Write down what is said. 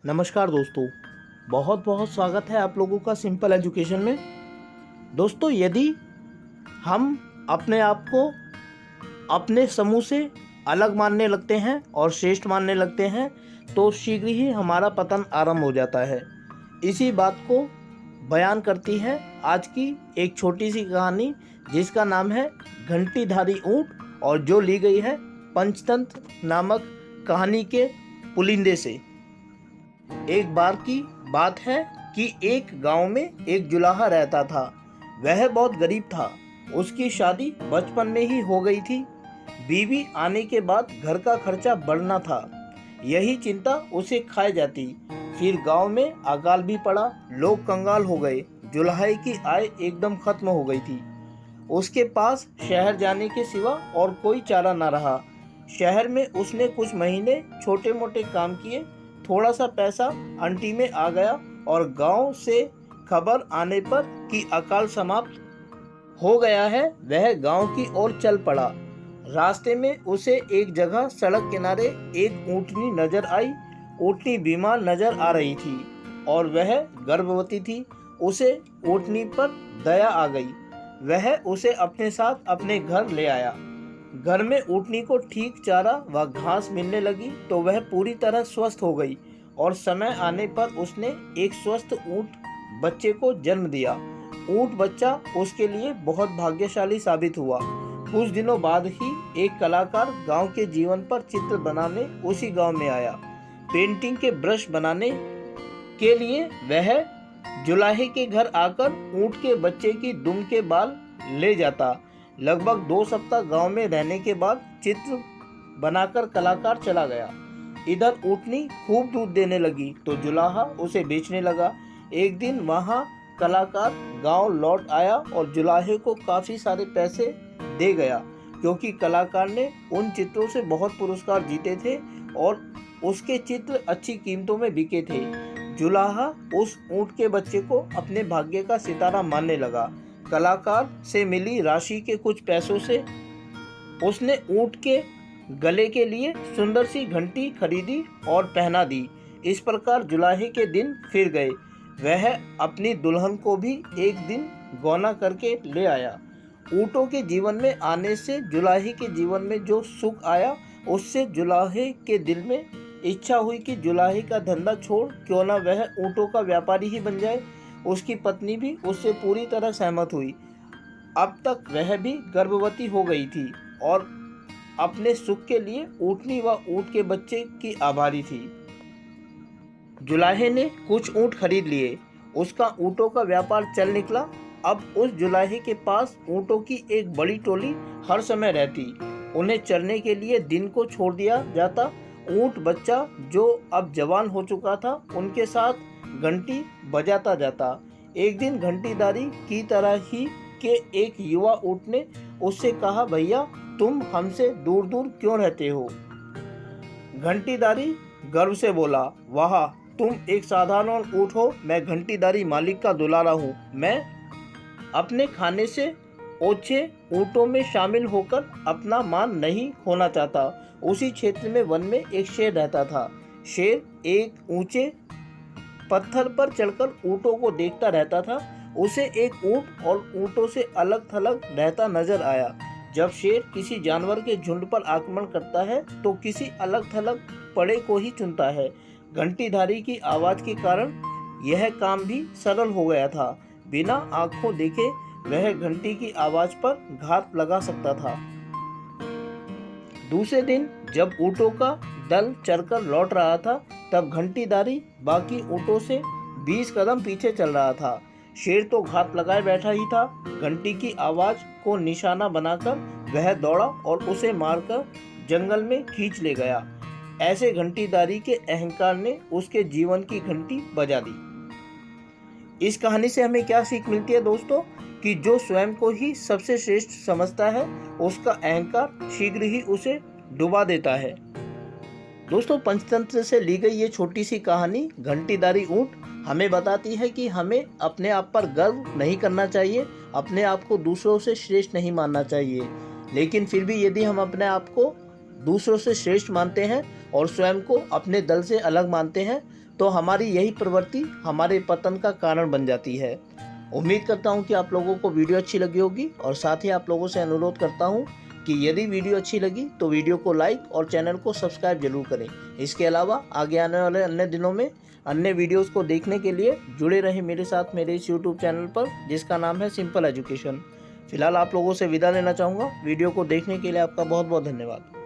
नमस्कार दोस्तों, बहुत बहुत स्वागत है आप लोगों का सिंपल एजुकेशन में। दोस्तों, यदि हम अपने आप को अपने समूह से अलग मानने लगते हैं और श्रेष्ठ मानने लगते हैं तो शीघ्र ही हमारा पतन आरंभ हो जाता है। इसी बात को बयान करती है आज की एक छोटी सी कहानी, जिसका नाम है घंटीधारी ऊँट, और जो ली गई है पंचतंत्र नामक कहानी के पुलिंदे से। एक बार की बात है कि एक गांव में एक जुलाहा रहता था। वह बहुत गरीब था। उसकी शादी बचपन में ही हो गई थी। बीवी आने के बाद घर का खर्चा बढ़ना था, यही चिंता उसे खाए जाती। फिर गांव में अकाल भी पड़ा, लोग कंगाल हो गए। जुलाहे की आय एकदम खत्म हो गई थी। उसके पास शहर जाने के सिवा और कोई चारा न रहा। शहर में उसने कुछ महीने छोटे मोटे काम किए। थोड़ा सा पैसा अंटी में आ गया और गांव से खबर आने पर कि अकाल समाप्त हो गया है, वह गांव की ओर चल पड़ा। रास्ते में उसे एक जगह सड़क किनारे एक ऊँटनी नजर आई। ऊँटनी बीमार नजर आ रही थी और वह गर्भवती थी। उसे ऊँटनी पर दया आ गई। वह उसे अपने साथ अपने घर ले आया। घर में ऊँटनी को ठीक चारा व घास मिलने लगी तो वह पूरी तरह स्वस्थ हो गई और समय आने पर उसने एक स्वस्थ ऊँट बच्चे को जन्म दिया। ऊँट बच्चा उसके लिए बहुत भाग्यशाली साबित हुआ। कुछ दिनों बाद ही एक कलाकार गांव के जीवन पर चित्र बनाने उसी गांव में आया। पेंटिंग के ब्रश बनाने के लिए वह जुलाहे के घर आकर ऊँट के बच्चे की दुम के बाल ले जाता। लगभग 2 सप्ताह गांव में रहने के बाद चित्र बनाकर कलाकार चला गया। इधर ऊँटनी खूब दूध देने लगी तो जुलाहा उसे बेचने लगा। एक दिन वहां कलाकार गांव लौट आया और जुलाहे को काफी सारे पैसे दे गया, क्योंकि कलाकार ने उन चित्रों से बहुत पुरस्कार जीते थे और उसके चित्र अच्छी कीमतों में बिके थे। जुलाहा उस ऊँट के बच्चे को अपने भाग्य का सितारा मानने लगा। कलाकार से मिली राशि के कुछ पैसों से उसने ऊँट के गले के लिए सुंदर सी घंटी खरीदी और पहना दी। इस प्रकार जुलाहे के दिन फिर गए। वह अपनी दुल्हन को भी एक दिन गौना करके ले आया। ऊँटों के जीवन में आने से जुलाहे के जीवन में जो सुख आया, उससे जुलाहे के दिल में इच्छा हुई कि जुलाहे का धंधा छोड़ क्यों ना वह ऊँटों का व्यापारी ही बन जाए। उसकी पत्नी भी उससे पूरी तरह सहमत हुई। अब तक वह भी गर्भवती हो गई थी और अपने सुख के लिए ऊँटनी व ऊँट के बच्चे की आभारी थी। जुलाहे ने कुछ ऊँट खरीद लिए। उसका ऊँटों का व्यापार चल निकला। अब उस जुलाहे के पास ऊँटों की एक बड़ी टोली हर समय रहती। उन्हें चरने के लिए दिन को छोड़ दिया जाता। ऊँट बच्चा जो अब जवान हो चुका था, उनके साथ घंटी बजाता जाता। एक दिन घंटीदारी की तरह ही के एक युवा ऊँट ने उससे कहा, भैया तुम हमसे दूर दूर क्यों रहते हो? घंटीदारी गर्व से बोला, वाह, तुम एक साधारण ऊँट हो, मैं घंटीदारी मालिक का दुलारा हूँ। मैं अपने खाने से ओछे ऊँटों में शामिल होकर अपना मान नहीं खोना चाहता। उसी क्षेत्र में वन में एक शेर रहता था। शेर एक ऊंचे पत्थर पर चढ़कर ऊँटों को देखता रहता था। उसे एक ऊँट और ऊँटों से अलग थलग रहता नजर आया। जब शेर किसी जानवर के झुंड पर आक्रमण करता है तो किसी अलग थलग पड़े को ही चुनता है। घंटीधारी की आवाज के कारण यह काम भी सरल हो गया था। बिना आंखों देखे वह घंटी की आवाज पर घात लगा सकता था। दूसरे दिन जब ऊँटों का दल चरकर लौट रहा था, तब घंटीदारी बाकी ऊँटों से 20 कदम पीछे चल रहा था। शेर तो घात लगाए बैठा ही था। घंटी की आवाज को निशाना बनाकर वह दौड़ा और उसे मारकर जंगल में खींच ले गया। ऐसे घंटीदारी के अहंकार ने उसके जीवन की घंटी बजा दी। इस कहानी से हमें क्या सीख मिलती है दोस्तों? कि जो स्वयं को ही सबसे श्रेष्ठ समझता है, उसका अहंकार शीघ्र ही उसे डुबा देता है। दोस्तों, पंचतंत्र से ली गई ये छोटी सी कहानी घंटीदारी ऊँट हमें बताती है कि हमें अपने आप पर गर्व नहीं करना चाहिए, अपने आप को दूसरों से श्रेष्ठ नहीं मानना चाहिए। लेकिन फिर भी यदि हम अपने आप को दूसरों से श्रेष्ठ मानते हैं और स्वयं को अपने दल से अलग मानते हैं, तो हमारी यही प्रवृत्ति हमारे पतन का कारण बन जाती है। उम्मीद करता हूँ कि आप लोगों को वीडियो अच्छी लगी होगी और साथ ही आप लोगों से अनुरोध करता हूँ कि यदि वीडियो अच्छी लगी तो वीडियो को लाइक और चैनल को सब्सक्राइब जरूर करें। इसके अलावा आगे आने वाले अन्य दिनों में अन्य वीडियोस को देखने के लिए जुड़े रहें मेरे साथ मेरे इस यूट्यूब चैनल पर, जिसका नाम है सिंपल एजुकेशन। फिलहाल आप लोगों से विदा लेना चाहूँगा। वीडियो को देखने के लिए आपका बहुत बहुत धन्यवाद।